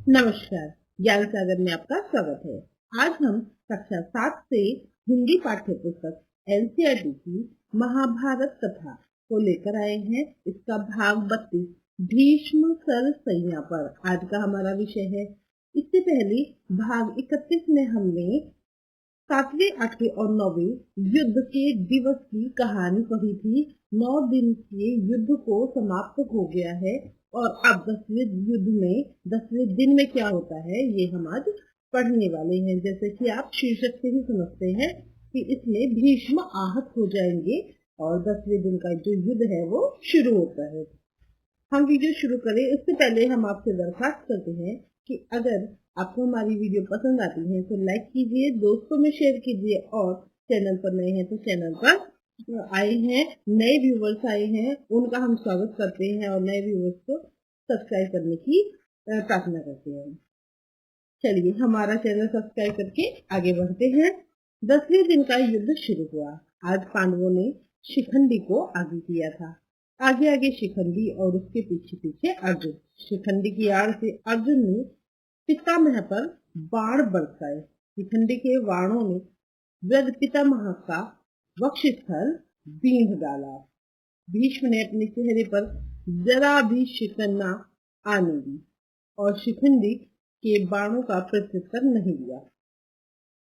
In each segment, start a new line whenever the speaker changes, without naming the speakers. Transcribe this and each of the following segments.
नमस्कार। ज्ञान सागर में आपका स्वागत है। आज हम कक्षा 7 से हिंदी पाठ्य पुस्तक एनसीईआरटी की महाभारत कथा को लेकर आए हैं। इसका भाग 32 भीष्म सर सैया पर आज का हमारा विषय है। इससे पहले भाग 31 में हमने 7वें, 8वें और 9वें युद्ध के दिवस की कहानी पढ़ी थी। 9 दिन के युद्ध को समाप्त हो गया है और अब 10वें युद्ध में 10वें दिन में क्या होता है ये हम आज पढ़ने वाले हैं। जैसे कि आप शीर्षक से ही समझते हैं कि इसमें भीष्म आहत हो जाएंगे और 10वें दिन का जो युद्ध है वो शुरू होता है। हम वीडियो शुरू करें इससे पहले हम आपसे दरखास्त करते हैं कि अगर आपको हमारी वीडियो पसंद आती है तो लाइक कीजिए, दोस्तों में शेयर कीजिए और चैनल पर नए हैं तो चैनल पर आए हैं नए व्यूवर्स आए हैं उनका हम स्वागत करते हैं और नए व्यूवर्स को सब्सक्राइब करने की प्रार्थना करते हैं। चलिए हमारा चैनल सब्सक्राइब करके आगे बढ़ते हैं। 10वें दिन का युद्ध शुरू हुआ। आज पांडवों ने शिखंडी को आगे किया था। आगे आगे शिखंडी और उसके पीछे पीछे अर्जुन। शिखंडी की आड़ से अर्जुन ने पितामह पर बाण बरसाए। शिखंडी के बाणों ने वृद्ध पितामह का वक्षस्थल बींध डाला। भीष्म ने अपने चेहरे पर जरा भी शिकन न आने दी और शिखंडी के बाणों का प्रत्युत्तर नहीं दिया।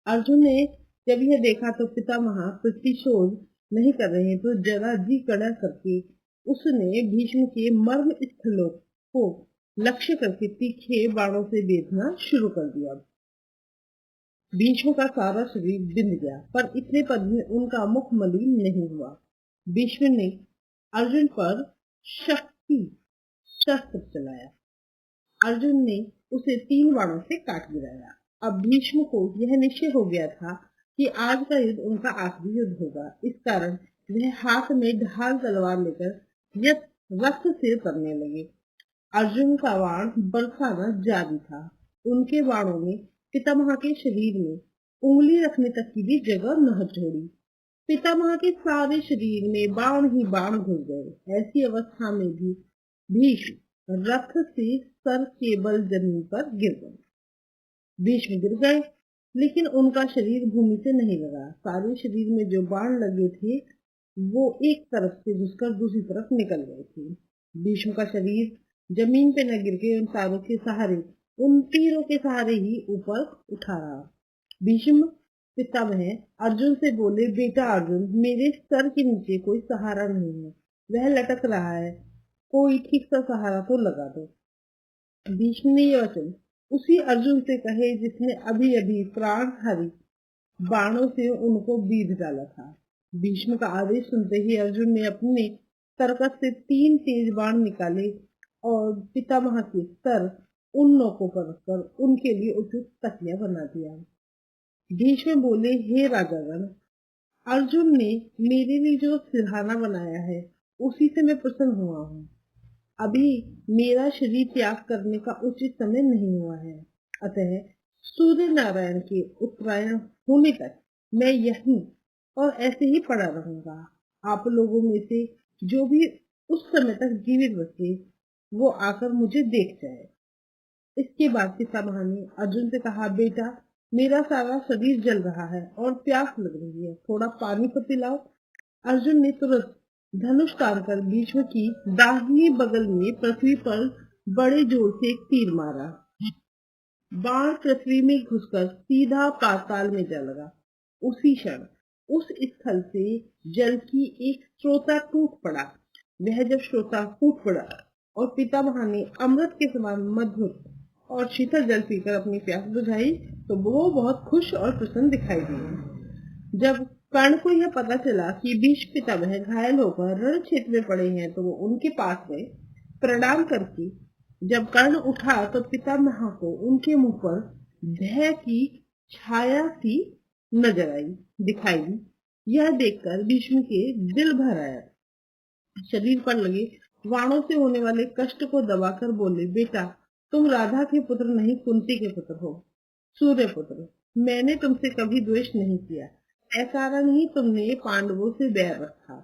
अर्जुन ने जब यह देखा तो पितामह प्रतिशोध नहीं कर रहे तो जरा जी कड़ा करके उसने भीष्म के मर्म स्थलों को लक्ष्य करके तीखे बाणों से बेधना शुरू कर दिया। भीष्म का सारा शरीर बिंद गया पर इतने पर भी उनका मुख मलिन नहीं हुआ। भीष्म ने अर्जुन पर शक्ति शस्त्र चलाया। अर्जुन ने उसे 3 बाणों से काट गिराया। अब भीष्म को यह निश्चय हो गया था कि आज का युद्ध उनका आखिरी युद्ध होगा। इस कारण वह हाथ में ढाल तलवार लेकर रथ से उतरने लगे। अर्जुन का बाण बरसाना जारी था। उनके बाणों ने पितामह के शरीर में उंगली रखने तक की भी जगह न छोड़ी। पितामह के सारे शरीर में बाण ही बाण घुस गए। ऐसी अवस्था में भी भीष्म रथ से सर के बल जमीन पर गिर गए। भीष्म गिर गए लेकिन उनका शरीर भूमि से नहीं लगा। सारे शरीर में जो बाण लगे थे वो एक तरफ से घुसकर दूसरी तरफ निकल गए थे। भीष्म का शरीर जमीन पे न गिर के उन तीरों के सहारे ही ऊपर उठा रहा। भीष्म पितामह अर्जुन से बोले, बेटा अर्जुन, मेरे सर के नीचे कोई सहारा नहीं है, वह लटक रहा है, कोई ठीक सा सहारा तो लगा दो। भीष्म ने यह वचन उसी अर्जुन से कहे जिसने अभी अभी प्राण हरि बाणों से उनको बीध डाला था। भीष्म का आदेश सुनते ही अर्जुन ने अपने तरकस से 3 तेज बाण निकाले और पितामह के सर उन नोकों पर रखकर उनके लिए उचित तकिया बना दिया। भीष्म बोले, हे राजागण, अर्जुन ने मेरे लिए जो सिरहाना बनाया है उसी से मैं प्रसन्न हुआ हूँ। अभी मेरा शरीर त्याग करने का उचित समय नहीं हुआ है, अतः सूर्य नारायण के उत्तरायण होने तक मैं यहीं और ऐसे ही पड़ा रहूंगा। आप लोगों में से जो भी उस समय तक जीवित बचे वो आकर मुझे देख जाए। इसके बाद पितामह ने अर्जुन से कहा, बेटा, मेरा सारा शरीर जल रहा है और प्यास लग रही है, थोड़ा पानी तो पिलाओ। अर्जुन ने तुरंत धनुष तानकर भीष्म की दाहिनी बगल में पृथ्वी पर बड़े जोर से एक तीर मारा। बाण पृथ्वी में घुसकर सीधा पाताल में जा लगा। उसी क्षण उस स्थल से जल की एक स्रोता टूट पड़ा। वह जब स्रोता फूट पड़ा और पितामह ने अमृत के समान मधुर और शीतल जल पीकर अपनी प्यास बुझाई तो वो बहुत खुश और प्रसन्न दिखाई दिए। जब कर्ण को यह पता चला कि भीष्म पितामह घायल होकर रण क्षेत्र में पड़े हैं तो वो उनके पास गए। प्रणाम करके जब कर्ण उठा तो पितामह को उनके मुंह पर भय की छाया सी नजर दिखाई दी। यह देखकर भीष्म के दिल भर आया। शरीर पर लगे बाणों से होने वाले कष्ट को दबाकर बोले, बेटा, तुम राधा के पुत्र नहीं कुंती के पुत्र हो। सूर्य पुत्र, मैंने तुमसे कभी द्वेष नहीं किया, ऐ कारण ही तुमने पांडवों से बैर रखा।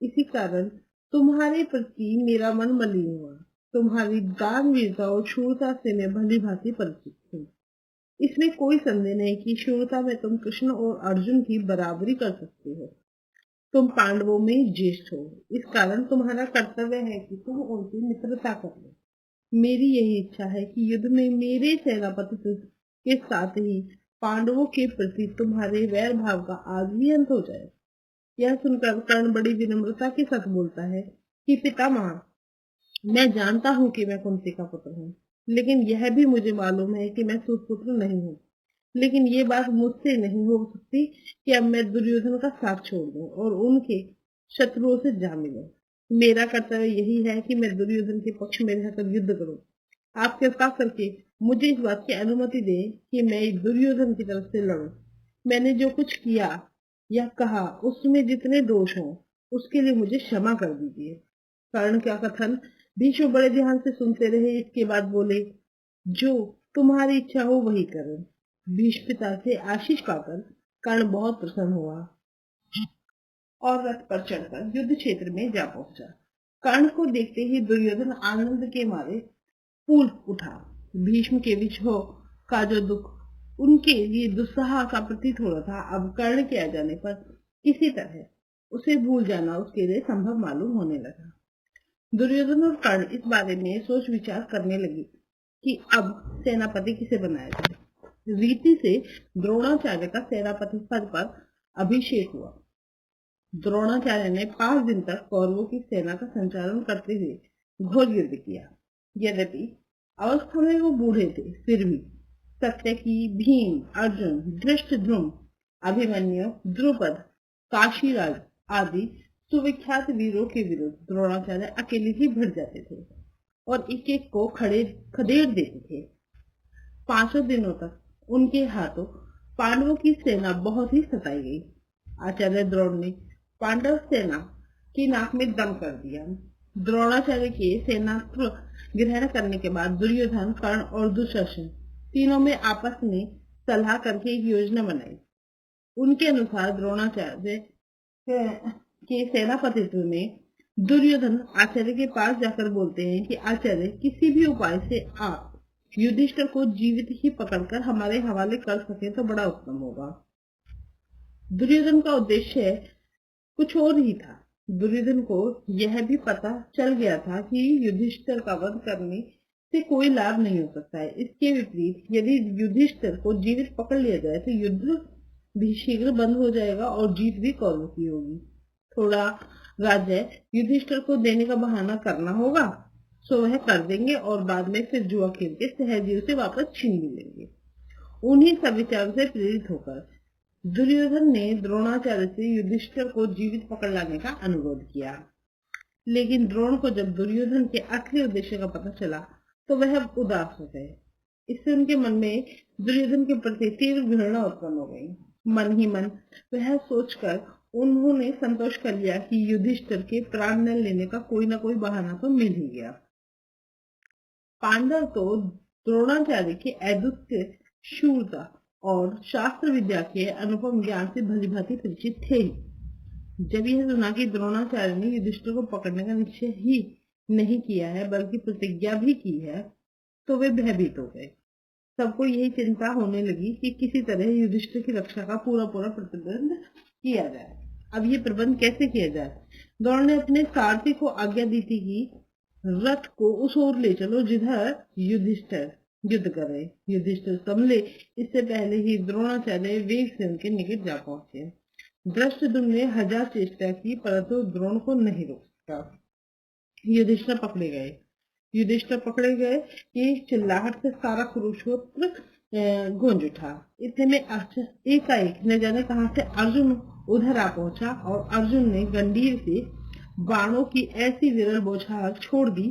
इसी कारण तुम्हारे प्रति मेरा मन मलिन हुआ। तुम्हारी दानवीरता और शूरता से मैं भली भांति परिचित हूँ। इसमें कोई संदेह नहीं कि शूरता में तुम कृष्ण और अर्जुन की बराबरी कर सकते हो। तुम पांडवों में ज्येष्ठ हो, इस कारण तुम्हारा कर्तव्य है कि तुम उनसे मित्रता कर लो। मेरी यही इच्छा है कि युद्ध में मेरे सेनापति के साथ ही पांडवों के प्रति तुम्हारे वैर भाव का आज ही अंत हो जाए। यह सुनकर कर्ण बड़ी विनम्रता के साथ बोलता है कि पितामह, मैं जानता हूँ कि मैं कुंती का पुत्र हूँ, लेकिन यह भी मुझे मालूम है कि मैं सुपुत्र नहीं हूँ। लेकिन ये बात मुझसे नहीं हो सकती कि अब मैं दुर्योधन का साथ छोड़ दूं और उनके शत्रुओं से जा मिलूं। मेरा कर्तव्य यही है कि मैं दुर्योधन के पक्ष में रहकर युद्ध करूं। आप कृपा करके मुझे इस बात की अनुमति दें कि मैं दुर्योधन की तरफ से लड़ूं। मैंने जो कुछ किया या कहा उसमें जितने दोष हों उसके लिए मुझे क्षमा कर दीजिए। कर्ण का कथन भीष्म बड़े ध्यान से सुनते रहे। इसके बाद बोले, जो तुम्हारी इच्छा हो वही करो। भीष्म पिता से आशीष पाकर कर्ण बहुत प्रसन्न हुआ और रथ पर चढ़कर युद्ध क्षेत्र में जा पहुंचा। कर्ण को देखते ही दुर्योधन आनंद के मारे फूल उठा। भीष्म के विछोह का जो दुख उनके लिए दुस्सह का प्रतीत हो रहा था, अब कर्ण के आ जाने पर किसी तरह उसे भूल जाना उसके लिए संभव मालूम होने लगा। दुर्योधन और कर्ण इस बारे में सोच विचार करने लगे कि अब सेनापति किसे बनाया जाए। रीति से द्रोणाचार्य का सेनापति पद पर अभिषेक हुआ। द्रोणाचार्य ने 5 दिन तक कौरवों की सेना का संचालन करते हुए घोर युद्ध किया। यद्यपि अवस्था में वो बूढ़े थे, फिर भी सत्यकी, भीम, अर्जुन, धृष्टद्युम्न, अभिमन्यु, द्रुपद, काशीराज आदि सुविख्यात वीरों के विरुद्ध द्रोणाचार्य अकेले ही भिड़ जाते थे और एक एक को खदेड़ देते थे। 5 दिनों तक उनके हाथों पांडवों की सेना बहुत ही सताई गई। आचार्य द्रोण ने पांडव सेना की नाक में दम कर दिया। द्रोणाचार्य के सेनात्व ग्रहण करने के बाद दुर्योधन, कर्ण और दुशासन तीनों में आपस में सलाह करके एक योजना बनाई। उनके अनुसार द्रोणाचार्य के सेनापतित्व में दुर्योधन आचार्य के पास जाकर बोलते हैं कि आचार्य, किसी भी उपाय से आप युधिष्ठिर को जीवित ही पकड़कर हमारे हवाले कर सके तो बड़ा उत्तम होगा। दुर्योधन का उद्देश्य कुछ और ही था। दुर्योधन को यह भी पता चल गया था कि युधिष्ठिर का वध करने से कोई लाभ नहीं हो सकता है। इसके विपरीत यदि युधिष्ठिर को जीवित पकड़ लिया जाए तो युद्ध भी शीघ्र बंद हो जाएगा और जीत भी कौरवों की होगी। थोड़ा राज्य युधिष्ठिर को देने का बहाना करना होगा, सो वह कर देंगे और बाद में फिर जुआ खेल के सहदेव से वापस छीन भी लेंगे। उन्हीं सब विचारों से प्रेरित होकर दुर्योधन ने द्रोणाचार्य से युधिष्ठिर को जीवित पकड़ लाने का अनुरोध किया। लेकिन द्रोण को जब दुर्योधन के असली उद्देश्य का पता चला तो वह उदास हो गए। इससे उनके मन में दुर्योधन के प्रति तीव्र घृणा उत्पन्न हो गई। मन ही मन वह सोचकर उन्होंने संतोष कर लिया कि युधिष्ठिर के प्राण न लेने का कोई न कोई बहाना तो मिल ही गया। पांडव तो द्रोणाचार्य के अद्वितीय शूरता और शास्त्र विद्या के अनुपम ज्ञान से भलीभांति परिचित थे। जब यह सुना कि द्रोणाचार्य ने युधिष्ठिर को पकड़ने का निश्चय ही नहीं किया है बल्कि प्रतिज्ञा भी की है, तो वे भयभीत हो गए। सबको यही चिंता होने लगी कि किसी तरह युधिष्ठिर की रक्षा का पूरा प्रबंध किया जाए। अब ये प्रबंध कैसे किया जाए? द्रोण ने अपने सारथी को आज्ञा दी थी कि रथ को उस ओर ले चलो जिधर युधिष्ठिर युद्ध कर रहे। युधिष्ठिर संभले इससे पहले ही द्रोणाचार्य वेग से उनके निकट जा पहुंचे। धृष्टद्युम्न ने 1000 चेष्टा की परंतु द्रोण को नहीं रोक सका। युधिष्ठिर पकड़े गए कि चिल्लाहट से सारा कुरुक्षेत्र गूंज उठा। इतने में एकाएक न जाने कहां से अर्जुन उधर आ पहुंचा और अर्जुन ने गंडीर से बाणों की ऐसी विरल बौछार छोड़ दी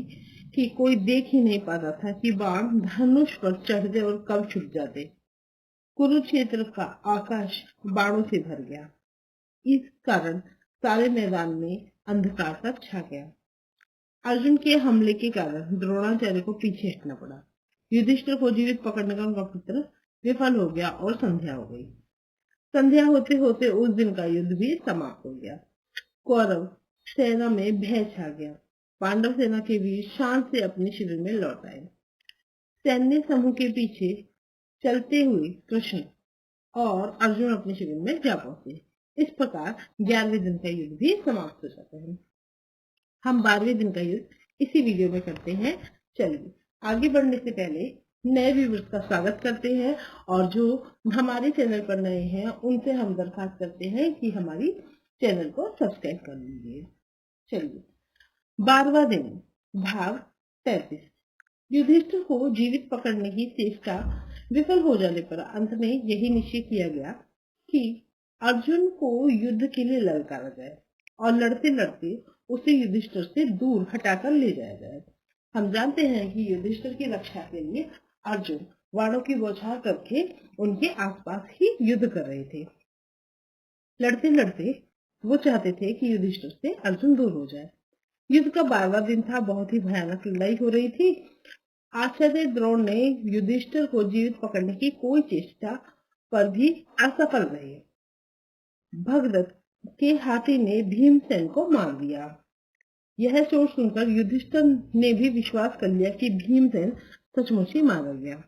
कि कोई देख ही नहीं पाता था कि बाण धनुष पर चढ़ते और कब छुट जाते। कुरुक्षेत्र का आकाश बाणों से भर गया। इस कारण सारे मैदान में अंधकार सा छा गया। अर्जुन के हमले के कारण द्रोणाचार्य को पीछे हटना पड़ा। युधिष्ठिर को जीवित पकड़ने का उनका प्रयत्न विफल हो गया और संध्या हो गई। संध्या होते होते उस दिन का युद्ध भी समाप्त हो गया। कौरव सेना में भय छा गया। पांडव सेना के वीर शान से अपने शिविर में लौट आए। सैन्य समूह के पीछे चलते हुए कृष्ण और अर्जुन अपने शिविर में जा पहुंचे। इस प्रकार 11वें दिन का युद्ध भी समाप्त हो जाता है। हम 12वें दिन का युद्ध इसी वीडियो में करते हैं। चलिए आगे बढ़ने से पहले नए व्यूवर्स का स्वागत करते हैं और जो हमारे चैनल पर नए हैं उनसे हम दरखास्त करते हैं कि हमारी चैनल को सब्सक्राइब कर लीजिए। चलिए 12वां दिन भाग 33। युधिष्ठिर को जीवित पकड़ने की चेष्टा विफल हो जाने पर अंत में यही निश्चय किया गया कि अर्जुन को युद्ध के लिए ललकारा जाए और लड़ते लड़ते उसे युधिष्ठिर से दूर हटाकर ले जाया जाए। हम जानते हैं कि युधिष्ठिर की रक्षा के लिए अर्जुन बाणों की बौछार करके उनके आसपास ही युद्ध कर रहे थे। लड़ते लड़ते वो चाहते थे कि युधिष्ठिर से अर्जुन दूर हो जाए। युद्ध का 12वां दिन था। बहुत ही भयानक लड़ाई हो रही थी। आचार्य द्रोण ने युधिष्ठिर को जीवित पकड़ने की कोई चेष्टा पर भी असफल रहे। भगदत्त के हाथी ने भीमसेन को मार दिया। यह सोच सुनकर युधिष्ठिर ने भी विश्वास कर लिया कि भीमसेन सचमुच ही मारा गया।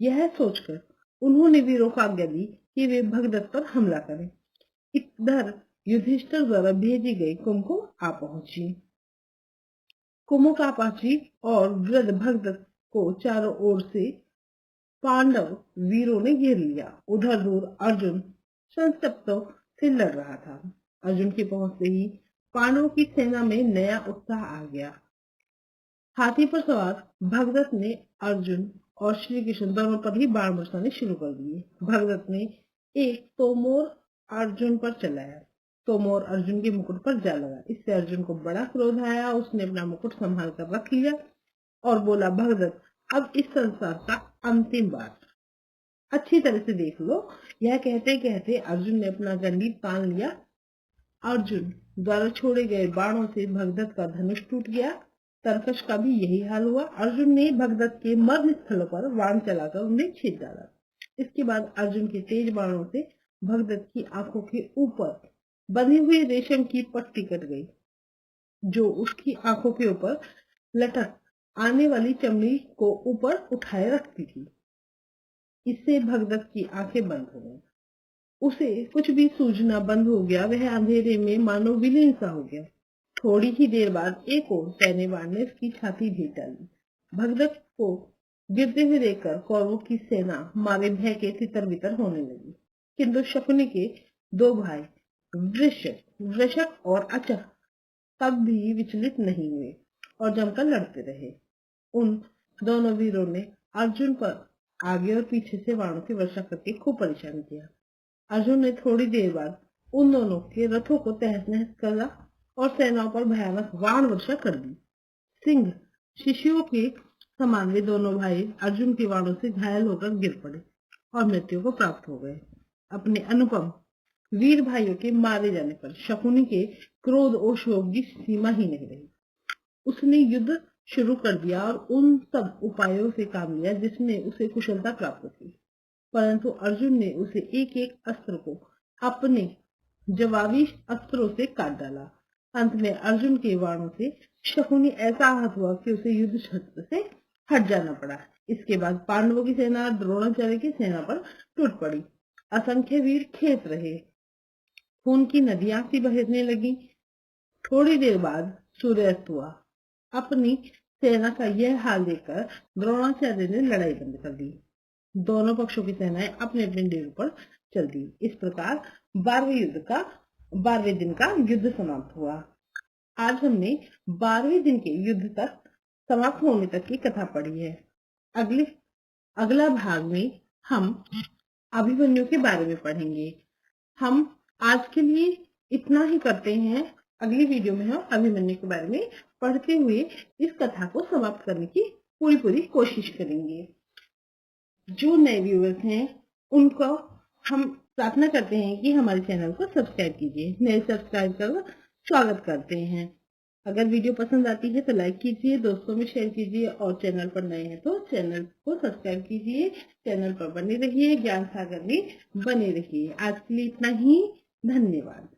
यह सोचकर उन्होंने वीरों को आज्ञा दी कि वे भगदत्त पर हमला करें। इधर युधिष्ठिर द्वारा भेजी गई कुमकुम आ पहुंची। कुमुकापाची और वृद्ध भगदत्त को चारों ओर से पांडव वीरों ने घेर लिया। उधर दूर अर्जुन संतप्तों से लड़ रहा था। अर्जुन के पहुंच से ही पांडवों की सेना में नया उत्साह आ गया। हाथी पर सवार भगदत्त ने अर्जुन और श्री कृष्ण दोनों पर ही बाण बरसाने शुरू कर दिए। भगदत्त ने एक तोमर अर्जुन पर चलाया। तोमर अर्जुन के मुकुट पर जा लगा। इससे अर्जुन को बड़ा क्रोध आया। उसने अपना मुकुट संभाल कर रख लिया और बोला, भगदत्त अब इस संसार का अंतिम बार अच्छी तरह से देख लो। यह कहते कहते अर्जुन ने अपना गंडीव तान लिया। अर्जुन द्वारा छोड़े गए बाणों से भगदत्त का धनुष टूट गया। तरकश का भी यही हाल हुआ। अर्जुन ने भगदत्त के मर्म स्थलों पर बाण चलाकर उन्हें छेद डाला। इसके बाद अर्जुन के तेज बाणों से भगदत्त की आंखों के ऊपर बंधी हुई रेशम की पट्टी कट गई, जो उसकी आंखों के ऊपर लटक आने वाली चमड़ी को ऊपर उठाए रखती थी। इससे भगदत्त की आंखें बंद हो गई। उसे कुछ भी सूझना बंद हो गया। वह अंधेरे में मानो विलीन सा हो गया। थोड़ी ही देर बाद एक और सैन्य बाण ने उसकी छाती भेद डाली। भगदत्त को गिरते हुए देखकर कौरवों की सेना मारे भय के तितर बितर होने लगी। किंतु शकुनी के दो भाई वृषक और अचक तब भी विचलित नहीं हुए और जमकर लड़ते रहे। उन दोनों वीरों ने अर्जुन पर आगे और पीछे से बाणों की वर्षा करके खूब परेशान किया। अर्जुन ने थोड़ी देर बाद उन दोनों के रथों को तहस नहस करा और सेनाओं पर भयानक बाण वर्षा कर दी। सिंह शिशुओं के समान वे दोनों भाई अर्जुन के बाणों से घायल होकर गिर पड़े और मृत्यु को प्राप्त हो गए। अपने अनुपम वीर भाइयों के मारे जाने पर शकुनी के क्रोध और शोक की सीमा ही नहीं रही। उसने युद्ध शुरू कर दिया और उन सब उपायों से काम लिया जिसमें उसे कुशलता प्राप्त थी। परंतु अर्जुन ने उसे एक एक अस्त्र को अपने जवाबी अस्त्रों से काट डाला। अंत में अर्जुन के बाणों से शकुनी ऐसा आहत हुआ कि उसे युद्ध क्षेत्र से हट जाना पड़ा। इसके बाद पांडवों की सेना द्रोणाचार्य की सेना पर टूट पड़ी। असंख्य वीर खेत रहे। खून की नदियां सी बहने लगी। थोड़ी देर बाद सूर्यास्त हुआ। अपनी सेना का यह हाल देखकर द्रोणाचार्य ने लड़ाई बंद कर दी। दोनों पक्षों की सेनाएं अपने अपने डेरों पर चल दी। इस प्रकार 12वें दिन का युद्ध समाप्त हुआ। आज हमने 12वें दिन के युद्ध तक समाप्त होने तक की कथा पढ़ी है। अगला भाग में हम अभिमन्यु के बारे में पढ़ेंगे। हम आज के लिए इतना ही करते हैं। अगली वीडियो में हम अभिमन्यु के बारे में पढ़ते हुए इस कथा को समाप्त करने की पूरी कोशिश करेंगे। जो नए व्यूअर्स हैं उनको हम प्रार्थना करते हैं कि हमारे चैनल को सब्सक्राइब कीजिए। नए सब्सक्राइब कर स्वागत करते हैं। अगर वीडियो पसंद आती है तो लाइक कीजिए, दोस्तों में शेयर कीजिए और चैनल पर नए हैं तो चैनल को सब्सक्राइब कीजिए। चैनल पर बने रहिए, ज्ञान सागर में बने रहिए। आज के लिए इतना ही। धन्यवाद।